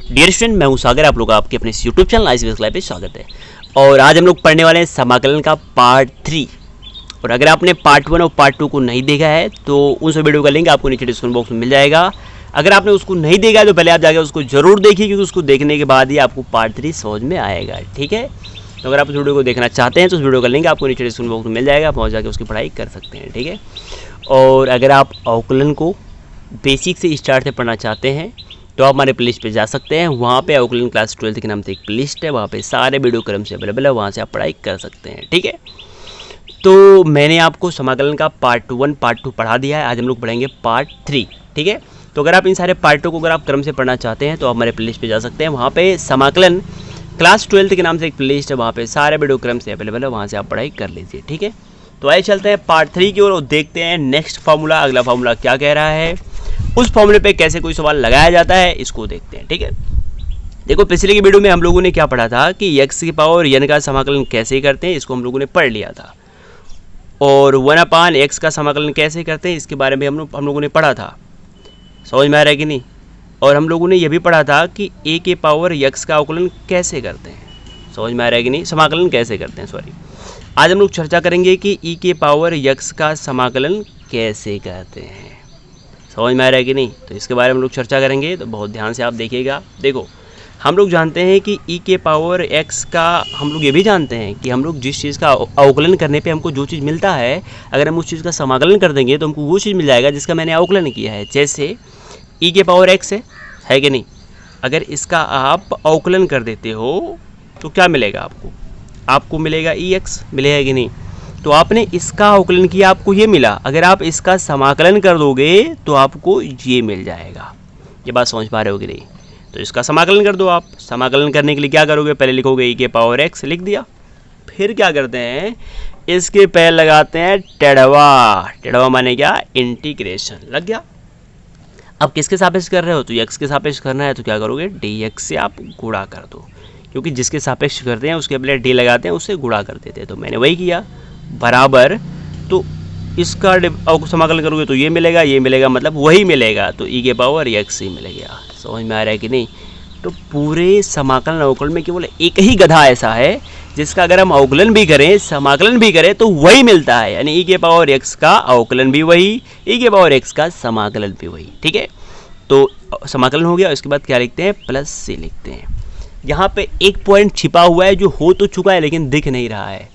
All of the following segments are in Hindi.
डियर स्टूडेंट, मैं हूं सागर, आप लोग आपके अपने यूट्यूब चैनल ICVS लाइव पे स्वागत है। और आज हम लोग पढ़ने वाले हैं समाकलन का पार्ट 3। और अगर आपने पार्ट 1 और पार्ट 2 को नहीं देखा है तो उन सब वीडियो का लिंक आपको नीचे डिस्क्रिप्शन बॉक्स में मिल जाएगा। अगर आपने उसको नहीं देखा है तो पहले आप जाकर उसको जरूर देखिए, क्योंकि उसको देखने के बाद ही आपको पार्ट 3 समझ में आएगा। ठीक है, तो अगर आप उस वीडियो को देखना चाहते हैं तो उस वीडियो का लिंक आपको नीचे डिस्क्रिप्शन बॉक्स में मिल जाएगा, पहुँच जाकर उसकी पढ़ाई कर सकते हैं। ठीक है, और अगर आप अवकलन को बेसिक से स्टार्ट से पढ़ना चाहते हैं तो आप हमारे प्लेलिस्ट पे जा सकते हैं। वहाँ पे अवकलन क्लास 12 के नाम से एक प्लेलिस्ट है, वहाँ पे सारे वीडियो क्रम से अवेलेबल है, वहाँ से आप पढ़ाई कर सकते हैं। ठीक है, तो मैंने आपको समाकलन का पार्ट 1 पार्ट 2 पढ़ा दिया है। आज हम लोग पढ़ेंगे पार्ट 3। ठीक है, तो अगर आप इन सारे पार्टों को अगर आप क्रम से पढ़ना चाहते हैं तो आप हमारे प्लेलिस्ट पे जा सकते हैं। वहाँ पे समाकलन क्लास 12 के नाम से एक प्लेलिस्ट है, वहाँ पे सारे वीडियो क्रम से अवेलेबल है, वहाँ से आप पढ़ाई कर लीजिए। ठीक है, तो आइए चलते हैं पार्ट 3 की ओर और देखते हैं नेक्स्ट फार्मूला, अगला फार्मूला क्या कह रहा है, उस फॉर्मूले पे कैसे कोई सवाल लगाया जाता है, इसको देखते हैं। ठीक है, देखो पिछले की वीडियो में हम लोगों ने क्या पढ़ा था कि x की पावर n का समाकलन कैसे करते हैं, इसको हम लोगों ने पढ़ लिया था। और 1/x का समाकलन कैसे करते हैं इसके बारे में हम लोगों ने पढ़ा था। समझ में आ रहा है कि नहीं? और हम लोगों ने यह भी पढ़ा था कि a के पावर x का अवकलन कैसे करते हैं। समझ में आ रहा है कि नहीं? समाकलन कैसे करते हैं, सॉरी। आज हम लोग चर्चा करेंगे कि e के पावर x का समाकलन कैसे करते हैं। समझ में आ रहा है कि नहीं? तो इसके बारे में हम लोग चर्चा करेंगे, तो बहुत ध्यान से आप देखिएगा। देखो, हम लोग जानते हैं कि e के पावर x का, हम लोग ये भी जानते हैं कि हम लोग जिस चीज़ का अवकलन करने पे हमको जो चीज़ मिलता है, अगर हम उस चीज़ का समाकलन कर देंगे तो हमको वो चीज़ मिल जाएगा जिसका मैंने अवकलन किया है। जैसे e के पावर x है कि नहीं, अगर इसका आप अवकलन कर देते हो तो क्या मिलेगा आपको मिलेगा ex, मिलेगा कि नहीं? तो आपने इसका अवकलन किया, आपको ये मिला। अगर आप इसका समाकलन कर दोगे तो आपको ये मिल जाएगा। ये बात समझ पा रहे हो कि नहीं? तो इसका समाकलन कर दो। आप समाकलन करने के लिए क्या करोगे, पहले लिखोगे e के पावर x, लिख दिया। फिर क्या करते हैं, इसके पहले लगाते हैं टेढ़वा माने क्या, इंटीग्रेशन, लग गया। अब किसके सापेक्ष कर रहे हो, तो x के सापेक्ष करना है, तो क्या करोगे, dx से आप गुणा कर दो, क्योंकि जिसके सापेक्ष करते हैं उसके पहले d लगाते हैं, उससे गुणा कर देते हैं। तो मैंने वही किया, बराबर। तो इसका समाकलन करोगे तो ये मिलेगा, मतलब वही मिलेगा, तो e के पावर x ही मिलेगा। समझ में आ रहा है कि नहीं? तो पूरे समाकलन अवकलन में केवल एक ही गधा ऐसा है जिसका अगर हम अवकलन भी करें, समाकलन भी करें तो वही मिलता है, यानी e के पावर x का अवकलन भी वही, e के पावर x का समाकलन भी वही। ठीक है, तो समाकलन हो गया। उसके बाद क्या लिखते हैं, प्लस से लिखते हैं। यहाँ पे एक पॉइंट छिपा हुआ है जो हो तो चुका है लेकिन दिख नहीं रहा है।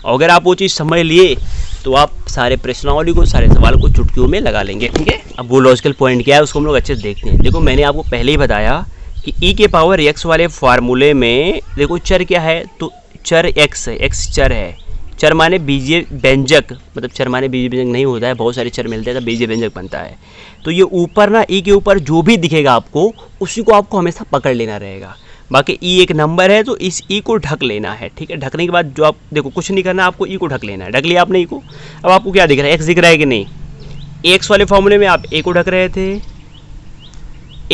अगर आप वो चीज़ समझ लिए तो आप सारे प्रश्नावली को, सारे सवाल को चुटकियों में लगा लेंगे। ठीक है, अब वो लॉजिकल पॉइंट क्या है उसको हम लोग अच्छे से देखते हैं। देखो, मैंने आपको पहले ही बताया कि e के पावर x वाले फार्मूले में देखो चर क्या है, तो चर x है, x चर है। चर माने बीजीय व्यंजक, मतलब चर माने बीजीय व्यंजक नहीं होता है, बहुत सारे चर मिलते हैं तो बीजीय व्यंजक बनता है। तो ये ऊपर ना e के ऊपर जो भी दिखेगा आपको, उसी को आपको हमेशा पकड़ लेना रहेगा। बाकी ई एक नंबर है तो इस ई को ढक लेना है। ठीक है, ढकने के बाद जो आप देखो, कुछ नहीं करना, आपको ई को ढक लेना है। ढक लिया आपने ई को। अब आपको क्या दिख रहा है, एक्स दिख रहा है कि नहीं? एक्स वाले फॉर्मूले में आप ए को ढक रहे थे,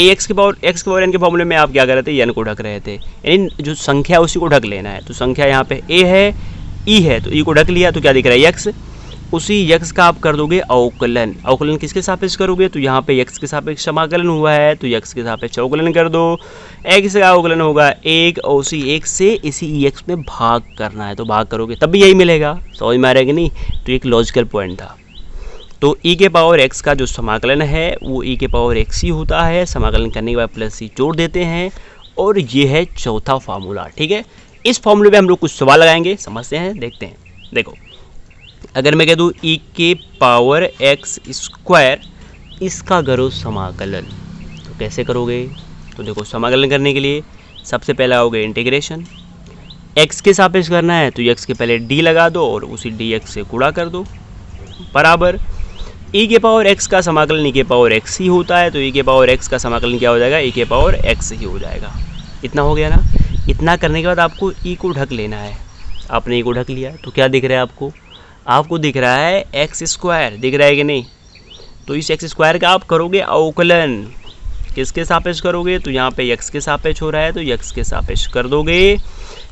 एक्स के पावर एन के फॉर्मूले में आप क्या कर रहे थे, एन को ढक रहे थे, यानी जो संख्या है उसी को ढक लेना है। तो संख्या यहाँ पे ए है, ई है, तो ई को ढक लिया, तो क्या दिख रहा है, एक्स। उसी यक्स का आप कर दोगे अवकलन। अवकलन किसके सापेक्ष करोगे, तो यहाँ पे यक्स के सापेक्ष समाकलन हुआ है, तो यक्स के सापेक्ष अवकलन कर दो। एक्स का अवकलन होगा 1, और उसी 1 से इसी एक्स में भाग करना है, तो भाग करोगे तब भी यही मिलेगा। समझ में आ रहा है कि नहीं? तो एक लॉजिकल पॉइंट था। तो e के पावर x का जो समाकलन है वो e के पावर x ही होता है। समाकलन करने के बाद प्लस c जोड़ देते हैं, और ये है चौथा फार्मूला। ठीक है, इस फार्मूले में हम लोग कुछ सवाल लगाएंगे, समझते हैं, देखते हैं। देखो, अगर मैं कह दूँ e के पावर x स्क्वायर, इसका करो समाकलन, तो कैसे करोगे? तो देखो, समाकलन करने के लिए सबसे पहले आओगे इंटीग्रेशन। x के सापेक्ष करना है तो x के पहले d लगा दो और उसी dx से गुणा कर दो, बराबर। e के पावर x का समाकलन e के पावर x ही होता है, तो e के पावर x का समाकलन क्या हो जाएगा, e के पावर x ही हो जाएगा। इतना हो गया ना? इतना करने के बाद आपको e को ढक लेना है। आपने e को ढक लिया, तो क्या दिख रहा है आपको दिख रहा है एक्स स्क्वायर, दिख रहा है कि नहीं? तो इस एक्स स्क्वायर का आप करोगे अवकलन, किसके सापेक्ष करोगे, तो यहाँ पे x के सापेक्ष हो रहा है, तो x के सापेक्ष कर दोगे।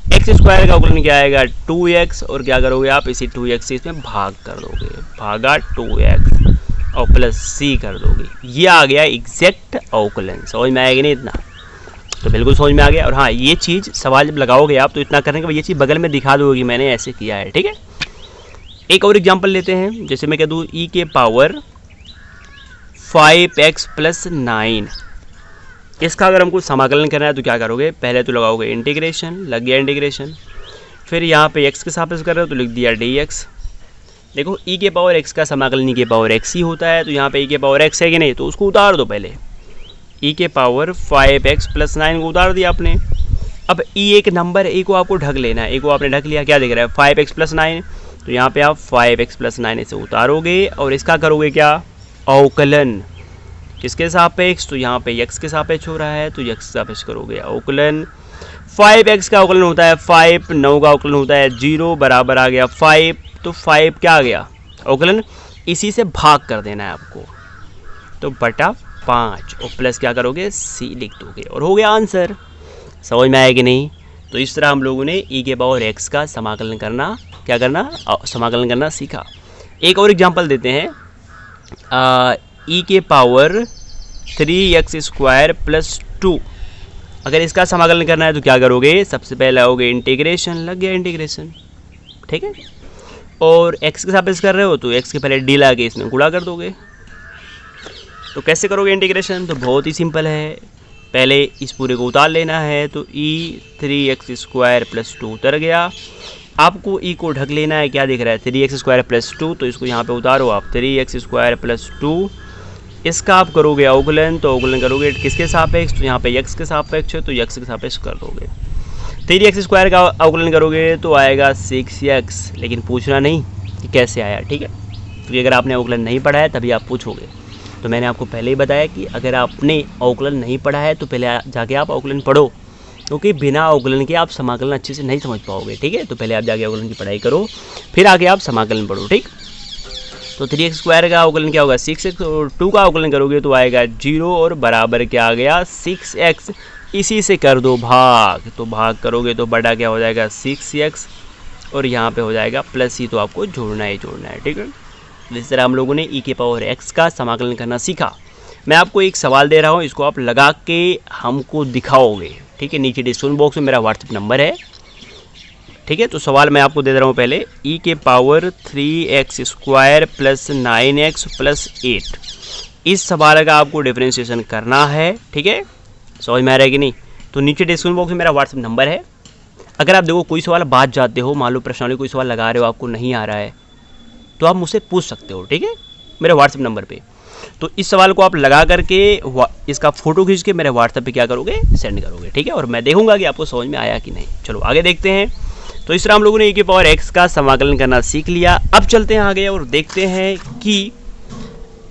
एक्स स्क्वायर का अवकलन क्या आएगा, 2x, और क्या करोगे आप, इसी 2x से इसमें भाग कर दोगे, भागा 2x, और प्लस c कर दोगे। ये आ गया एग्जैक्ट अवकलन। समझ में आएगा नहीं? इतना तो बिल्कुल समझ में आ गया। और हाँ, ये चीज़ सवाल जब लगाओगे आप तो इतना करने के बाद ये चीज़ बगल में दिखा दोगे कि मैंने ऐसे किया है, ठीक है। एक और एग्जांपल लेते हैं, जैसे मैं कह दूँ e के पावर 5x + 9, इसका अगर हमको समाकलन करना है तो क्या करोगे, पहले तो लगाओगे इंटीग्रेशन, लग गया इंटीग्रेशन, फिर यहाँ पे x के सापेक्ष कर रहे हो तो लिख दिया dx। देखो e के पावर x का समाकलन e के पावर x ही होता है, तो यहाँ पे e के पावर x है कि नहीं, तो उसको उतार दो पहले। e के पावर 5x + 9 को उतार दिया आपने। अब e एक नंबर, e को आपको ढक लेना है, e को आपने ढक लिया, क्या दिख रहा है 5x + 9, तो यहाँ पे आप 5x + 9 इसे उतारोगे और इसका करोगे क्या, अवकलन। किसके सापेक्ष, तो यहाँ पे x के सापेक्ष हो रहा है, तो x के सापेक्ष करोगे अवकलन। 5x का अवकलन होता है 5, 9 का अवकलन होता है 0, बराबर आ गया 5, तो 5 क्या आ गया अवकलन, इसी से भाग कर देना है आपको, तो बटा 5 और प्लस क्या करोगे c लिख दोगे और हो गया आंसर। समझ में आया कि नहीं। तो इस तरह हम लोगों ने e के पावर x का समाकलन करना, क्या करना, समाकलन करना सीखा। एक और एग्जांपल देते हैं, e के पावर 3x² + 2, अगर इसका समाकलन करना है तो क्या करोगे, सबसे पहले आओगे इंटीग्रेशन, लग गया इंटीग्रेशन, ठीक है। और x के सापेक्ष कर रहे हो तो x के पहले d ला के इसमें गुणा कर दोगे। तो कैसे करोगे इंटीग्रेशन, तो बहुत ही सिंपल है, पहले इस पूरे को उतार लेना है, तो e 3x² + 2 उतर गया। आपको e को ढक लेना है, क्या दिख रहा है 3x² + 2, तो इसको यहाँ पे उतारो आप 3x² + 2, इसका आप करोगे अवकलन, तो अवकलन करोगे किसके सापेक्ष, तो यहाँ पे x के सापेक्ष है, तो x के सापेक्ष कर दोगे। 3x² का अवकलन करोगे तो आएगा 6x, लेकिन पूछना नहीं कि कैसे आया, ठीक है, क्योंकि अगर आपने अवकलन नहीं पढ़ा है तभी आप पूछोगे। तो मैंने आपको पहले ही बताया कि अगर आपने अवकलन नहीं पढ़ा है तो पहले जाके आप अवकलन पढ़ो, क्योंकि बिना अवकलन के आप समाकलन अच्छे से नहीं समझ पाओगे, ठीक है। तो पहले आप जाके अवकलन की पढ़ाई करो, फिर आगे आप समाकलन पढ़ो, ठीक। तो 3x² का अवकलन क्या होगा 6x, और 2 का अवकलन करोगे तो आएगा 0 और बराबर क्या आ गया 6x, इसी से कर दो भाग, तो भाग करोगे तो बड़ा क्या हो जाएगा 6x और यहाँ पे हो जाएगा प्लस ही, तो आपको जोड़ना है, ठीक है। इस तरह हम लोगों ने e के पावर x का समाकलन करना सीखा। मैं आपको एक सवाल दे रहा हूँ, इसको आप लगा के हमको दिखाओगे, ठीक है। नीचे डिस्क्रिप्शन बॉक्स में मेरा व्हाट्सएप नंबर है, ठीक है। तो सवाल मैं आपको दे रहा हूँ पहले, e के पावर 3x² + 9x + 8, इस सवाल का आपको डिफरेंशिएशन करना है, ठीक है। समझ में आ रहा है कि नहीं। तो नीचे डिस्क्रिप्शन बॉक्स में मेरा व्हाट्सएप नंबर है, अगर आप देखो कोई सवाल बात जाते हो, मान लो प्रश्नावली कोई सवाल लगा रहे हो आपको नहीं आ रहा है, तो आप मुझसे पूछ सकते हो, ठीक है, मेरे व्हाट्सएप नंबर पे। तो इस सवाल को आप लगा करके इसका फ़ोटो खींच के मेरे व्हाट्सएप पे क्या करोगे, सेंड करोगे, ठीक है, और मैं देखूंगा कि आपको समझ में आया कि नहीं। चलो आगे देखते हैं। तो इस तरह हम लोगों ने e के पावर x का समाकलन करना सीख लिया। अब चलते हैं आगे और देखते हैं कि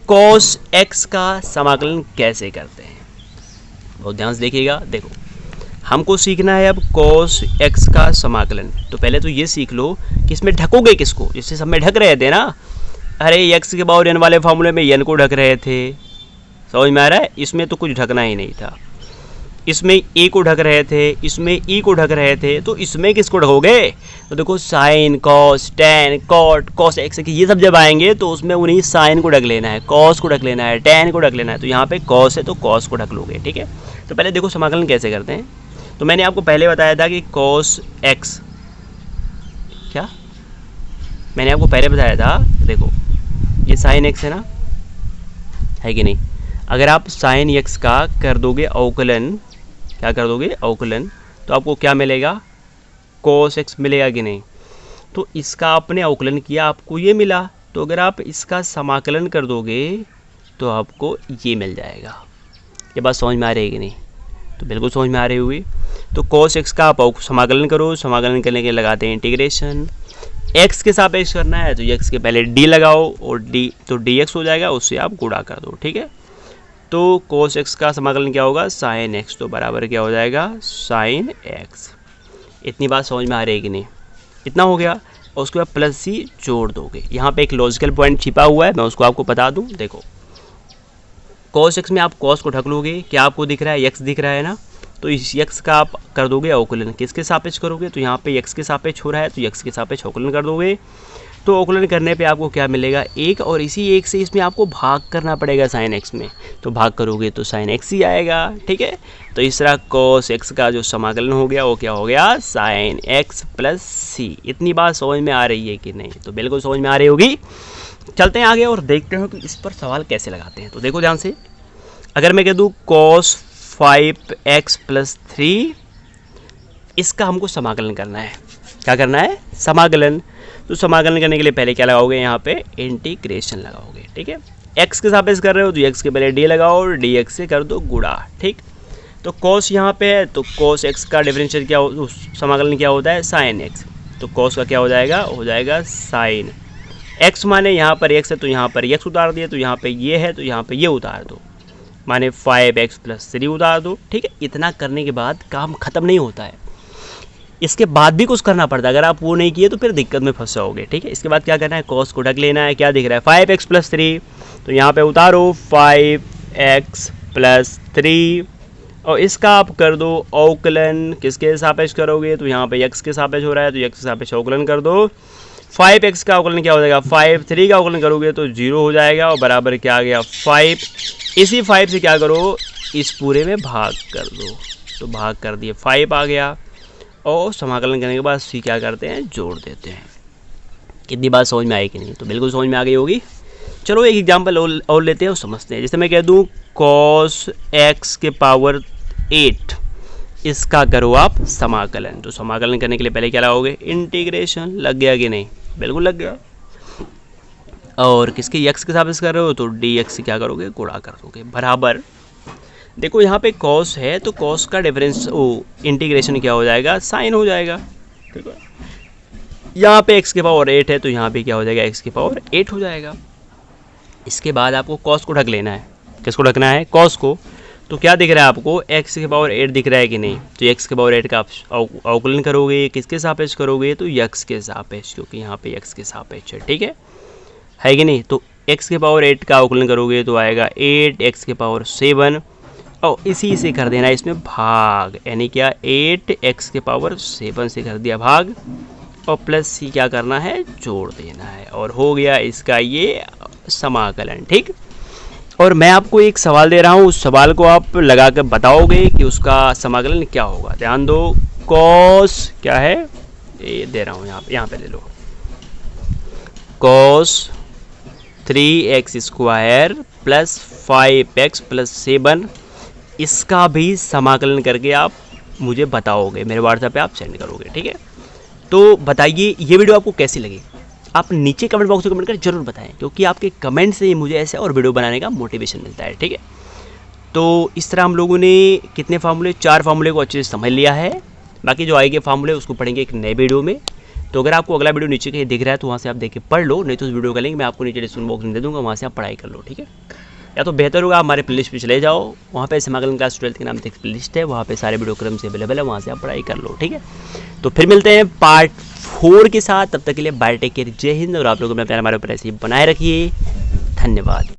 cos x का समाकलन कैसे करते हैं। बहुत ध्यान से देखिएगा। देखो हमको सीखना है अब cos x का समाकलन। तो पहले तो ये सीख लो कि इसमें ढकोगे किसको, जिससे सब में ढक रहे थे ना, अरे x के पावर n वाले फॉर्मूले में n को ढक रहे थे, समझ में आ रहा है। इसमें तो कुछ ढकना ही नहीं था, इसमें a को ढक रहे थे, इसमें e को ढक रहे थे, तो इसमें किसको ढकोगे, तो देखो sine, cos, tan, cot, cos x, ये सब जब आएंगे तो उसमें उन्हीं साइन को ढक लेना है, कॉस को ढक लेना है, टैन को ढक लेना है। तो यहाँ पे कॉस है तो कॉस को ढक लोगे, ठीक है। तो पहले देखो समाकलन कैसे करते हैं। तो मैंने आपको पहले बताया था कि कॉस एक्स, क्या मैंने आपको पहले बताया था, देखो ये साइन एक्स है ना, है कि नहीं। अगर आप साइन एक्स का कर दोगे अवकलन, क्या कर दोगे अवकलन, तो आपको क्या मिलेगा, cos x मिलेगा कि नहीं। तो इसका आपने अवकलन किया, आपको ये मिला, तो अगर आप इसका समाकलन कर दोगे तो आपको ये मिल जाएगा। ये बात समझ में आ रही है कि नहीं, तो बिल्कुल समझ में आ रही हुई। तो cos x का आप समाकलन करो, समाकलन करने के लगाते हैं इंटीग्रेशन, x के सापेक्ष करना है तो x के पहले d लगाओ और d तो dx हो जाएगा, उससे आप गुणा कर दो, ठीक है। तो cos x का समाकलन क्या होगा, sin x, तो बराबर क्या हो जाएगा sin x। इतनी बात समझ में आ रही है कि नहीं, इतना हो गया। और उसके बाद प्लस सी जोड़ दोगे। यहाँ पे एक लॉजिकल पॉइंट छिपा हुआ है, मैं उसको आपको बता दूँ। देखो cos x में आप cos को ढक लोगे, क्या आपको दिख रहा है x दिख रहा है ना, तो इस x का आप कर दोगे अवकलन, किसके सापेक्ष करोगे, तो यहाँ पे x के सापेक्ष हो रहा है तो x के सापेक्ष अवकलन कर दोगे। तो अवकलन करने पे आपको क्या मिलेगा 1, और इसी 1 से इसमें आपको भाग करना पड़ेगा साइन x में, तो भाग करोगे तो साइन x ही आएगा। ठीक है, तो इस तरह cos x का जो समाकलन हो गया वो क्या हो गया साइन x प्लस c। इतनी बात समझ में आ रही है कि नहीं? तो बिल्कुल समझ में आ रही होगी। चलते हैं आगे और देखते हैं कि इस पर सवाल कैसे लगाते हैं। तो देखो ध्यान से, अगर मैं कह दूँ cos 5x प्लस 3, इसका हमको समाकलन करना है। क्या करना है? समाकलन। तो समाकलन करने के लिए पहले क्या लगाओगे? यहाँ पे इंटीग्रेशन लगाओगे। ठीक है, x के सापेक्ष कर रहे हो तो x के पहले d लगाओ और dx से कर दो गुणा। ठीक, तो cos यहाँ पे है तो cos x का डिफरेंशियल क्या समाकलन क्या होता है? Sign x। तो cos का क्या हो जाएगा? हो जाएगा साइन x, माने यहाँ पर x है तो यहाँ पर x उतार दिए, तो यहाँ पे ये है तो यहाँ पे ये उतार दो, माने 5x प्लस 3 उतार दो। ठीक है, इतना करने के बाद काम खत्म नहीं होता है, इसके बाद भी कुछ करना पड़ता है। अगर आप वो नहीं किए तो फिर दिक्कत में फंस जाओगे। ठीक है, इसके बाद क्या करना है? cos को ढक लेना है। क्या दिख रहा है? 5x प्लस 3, तो यहाँ पे उतारो 5x प्लस 3, और इसका आप कर दो अवकलन। किसके सापेक्ष करोगे? तो यहाँ पे x के सापेक्ष हो रहा है तो x के सापेक्ष अवकलन कर दो। 5x का अवकलन क्या हो जाएगा? 5, 3 का अवकलन करोगे तो 0 हो जाएगा, और बराबर क्या आ गया? 5। इसी 5 से क्या करो? इस पूरे में भाग कर दो, तो भाग कर दिए 5 आ गया, और समाकलन करने के बाद c क्या करते हैं? जोड़ देते हैं। कितनी बात समझ में आई कि नहीं? तो बिल्कुल समझ में आ गई होगी। चलो एक एग्जाम्पल और लेते हैं और समझते हैं। जैसे मैं कह दूँ cos x के पावर 8, इसका करो आप समाकलन। तो समाकलन करने के लिए पहले क्या लगाओगे? इंटीग्रेशन। लग गया कि नहीं? बिल्कुल लग गया। और किसके? x के सापेक्ष कर रहे हो तो dx से क्या करोगे? गुणा कर दोगे, बराबर। देखो यहाँ पे cos है तो cos का डिफरेंस इंटीग्रेशन क्या हो जाएगा? साइन हो जाएगा। ठीक है, यहाँ पे x के पावर 8 है तो यहाँ पे क्या हो जाएगा? x के पावर 8 हो जाएगा। इसके बाद आपको cos को ढक लेना है। किसको ढकना है? cos को। तो क्या दिख रहा है आपको? x के पावर 8 दिख रहा है कि नहीं? तो x के पावर 8 का अवकलन करोगे, किसके सापेक्ष करोगे? तो x के सापेक्ष, क्योंकि यहाँ पे x के सापेक्ष है। ठीक है कि नहीं? तो x के पावर 8 का अवकलन करोगे तो आएगा 8x के पावर 7, और इसी से कर देना इसमें भाग, यानी क्या 8x के पावर 7 से कर दिया भाग, और प्लस c क्या करना है? जोड़ देना है, और हो गया इसका ये समाकलन। ठीक, और मैं आपको एक सवाल दे रहा हूँ, उस सवाल को आप लगा कर बताओगे कि उसका समाकलन क्या होगा। ध्यान दो, cos क्या है? ये दे रहा हूँ यहाँ पे ले लो, cos 3x square plus 5x plus 7, इसका भी समाकलन करके आप मुझे बताओगे, मेरे व्हाट्सएप पे आप सेंड करोगे। ठीक है, तो बताइए ये वीडियो आपको कैसी लगी? आप नीचे कमेंट बॉक्स में कमेंट कर जरूर बताएं, क्योंकि आपके कमेंट से ही मुझे ऐसे और वीडियो बनाने का मोटिवेशन मिलता है। ठीक है, तो इस तरह हम लोगों ने कितने फार्मूले? 4 फार्मूले को अच्छे से समझ लिया है। बाकी जो आएंगे फार्मूले उसको पढ़ेंगे एक नए वीडियो में। तो अगर आपको अगला वीडियो नीचे कहीं दिख रहा है तो वहाँ से आप देख के पढ़ लो, नहीं तो उस वीडियो का लिंक मैं आपको नीचे डिस्क्रिप्शन बॉक्स में दे दूँगा, वहाँ से आप पढ़ाई कर लो। ठीक है, या तो बेहतर होगा हमारे प्लेलिस्ट पे चले जाओ, वहाँ पे समाकलन क्लास 12 के नाम से एक प्लेलिस्ट है, वहाँ पे सारे वीडियो क्रम से अवेलेबल है, वहाँ से आप पढ़ाई कर लो। ठीक है, तो फिर मिलते हैं पार्ट 4 के साथ। तब तक के लिए बाय, टेक केयर, जय हिंद। और आप लोग अपना प्यार हमारे ऊपर ऐसे ही बनाए रखिए। धन्यवाद।